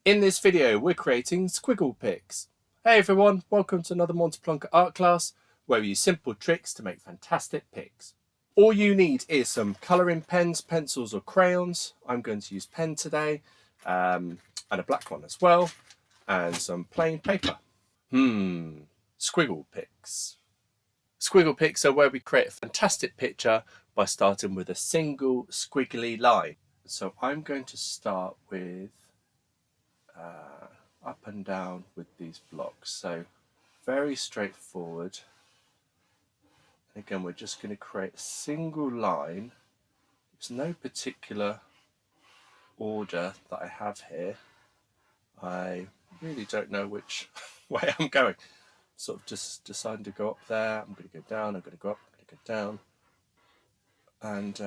In this video, we're creating squiggle pics. Hey everyone, welcome to another Monty Plonker art class where we use simple tricks to make fantastic pics. All you need is some colouring pens, pencils or crayons. I'm going to use pen today and a black one as well, and some plain paper. Squiggle pics. Squiggle pics are where we create a fantastic picture by starting with a single squiggly line. So I'm going to start with up and down with these blocks, so very straightforward. And again, we're just going to create a single line. There's no particular order that I have here. I really don't know which way I'm going. Sort of just deciding to go up there. I'm going to go down, I'm going to go up, I'm going to go down. And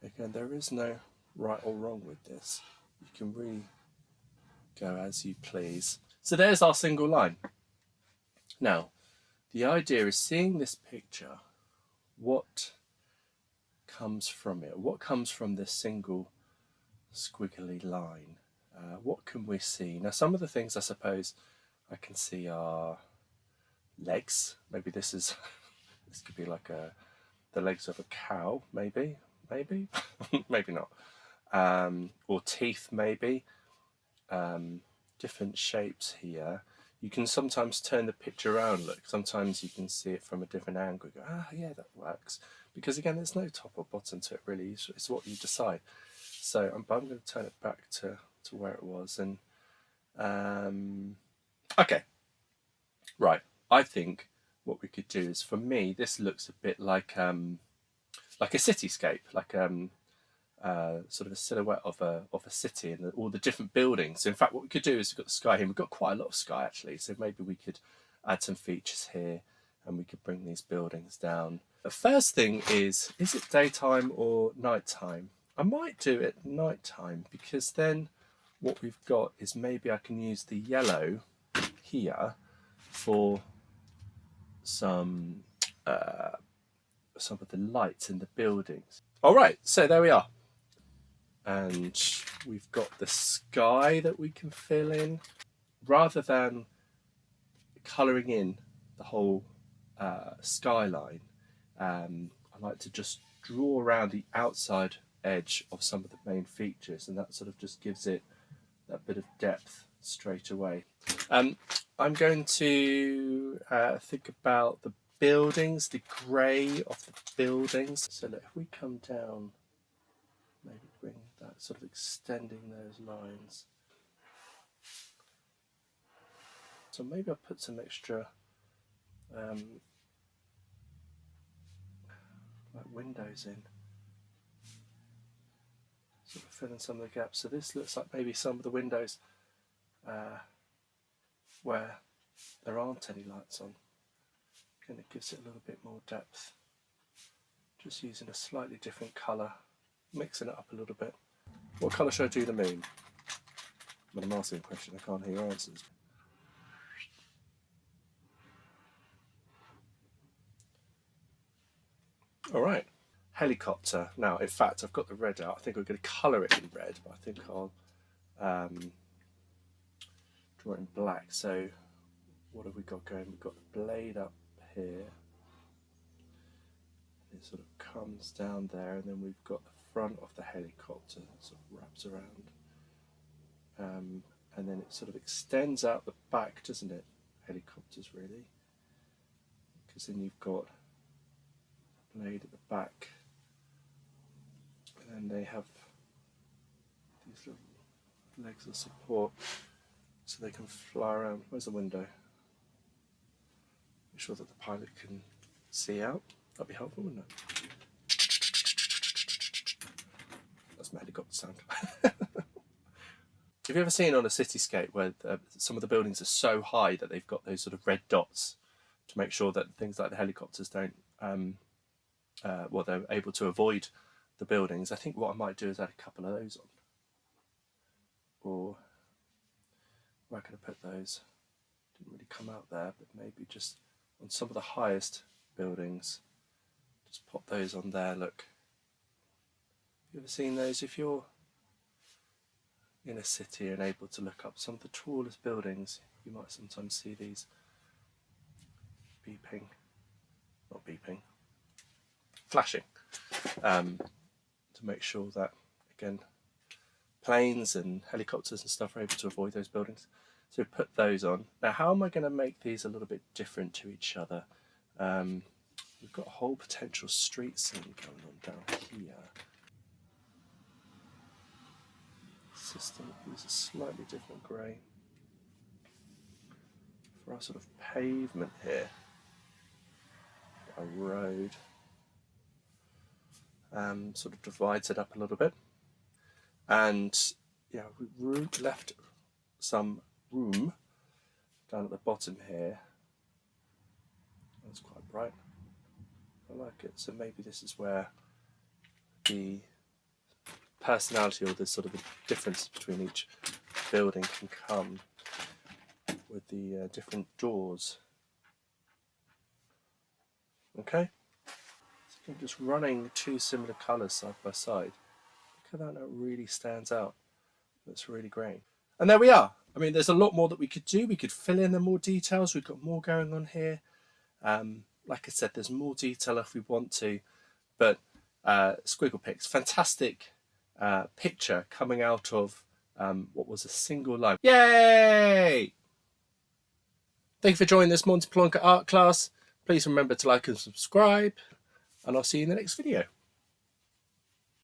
again, there is no right or wrong with this. You can really go as you please. So there's our single line. Now, the idea is seeing this picture, what comes from it? What comes from this single squiggly line? What can we see? Now, some of the things I suppose I can see are legs. Maybe this could be like the legs of a cow, maybe, maybe not. Or teeth, maybe. Different shapes here. You can sometimes turn the picture around, look. Sometimes you can see it from a different angle. You go, yeah, that works. Because again, there's no top or bottom to it really. It's what you decide. So I'm going to turn it back to where it was. And okay, right. I think what we could do is, for me, this looks a bit like a cityscape, like sort of a silhouette of a city and all the different buildings. So in fact, what we could do is we've got the sky here. We've got quite a lot of sky actually, so maybe we could add some features here and we could bring these buildings down. The first thing is it daytime or nighttime? I might do it nighttime, because then what we've got is maybe I can use the yellow here for some of the lights in the buildings. All right, so there we are. And we've got the sky that we can fill in. Rather than colouring in the whole skyline, I like to just draw around the outside edge of some of the main features, and that sort of just gives it that bit of depth straight away. I'm going to think about the buildings, the grey of the buildings. So that if we come down, maybe bring that, sort of extending those lines. So maybe I'll put some extra like windows in, sort of fill in some of the gaps. So this looks like maybe some of the windows where there aren't any lights on. And it gives it a little bit more depth. Just using a slightly different colour, mixing it up a little bit. What colour should I do the moon? When I'm asking a question, I can't hear your answers. All right, helicopter. Now, in fact, I've got the red out. I think we're going to colour it in red, but I think I'll draw it in black. So what have we got going? We've got the blade up here. It sort of comes down there, and then we've got the front of the helicopter that sort of wraps around. And then it sort of extends out the back, doesn't it? Helicopters, really. Because then you've got a blade at the back. And then they have these little legs of support so they can fly around. Where's the window? Make sure that the pilot can see out. That'd be helpful, wouldn't it? That's my helicopter sound. Have you ever seen on a cityscape where some of the buildings are so high that they've got those sort of red dots to make sure that things like the helicopters don't, they're able to avoid the buildings? I think what I might do is add a couple of those on. Or where can I put those? Didn't really come out there, but maybe just on some of the highest buildings. Just pop those on there, look. Have you ever seen those? If you're in a city and able to look up some of the tallest buildings, you might sometimes see these beeping, not beeping, flashing, to make sure that, again, planes and helicopters and stuff are able to avoid those buildings. So put those on. Now, how am I going to make these a little bit different to each other? We've got a whole potential street scene going on down here. System uses a slightly different grey for our sort of pavement here. A road sort of divides it up a little bit, and yeah, we left some room down at the bottom here. That's quite bright. I like it. So maybe this is where the personality, or the sort of the difference between each building, can come with the different doors. Okay, so I'm just running two similar colours side by side. Look at that, that really stands out. That's really great. And there we are. I mean, there's a lot more that we could do. We could fill in the more details. We've got more going on here. Like I said, there's more detail if we want to, but Squiggle Pics, fantastic picture coming out of what was a single line. Yay! Thank you for joining this Monty Plonker art class. Please remember to like and subscribe, and I'll see you in the next video.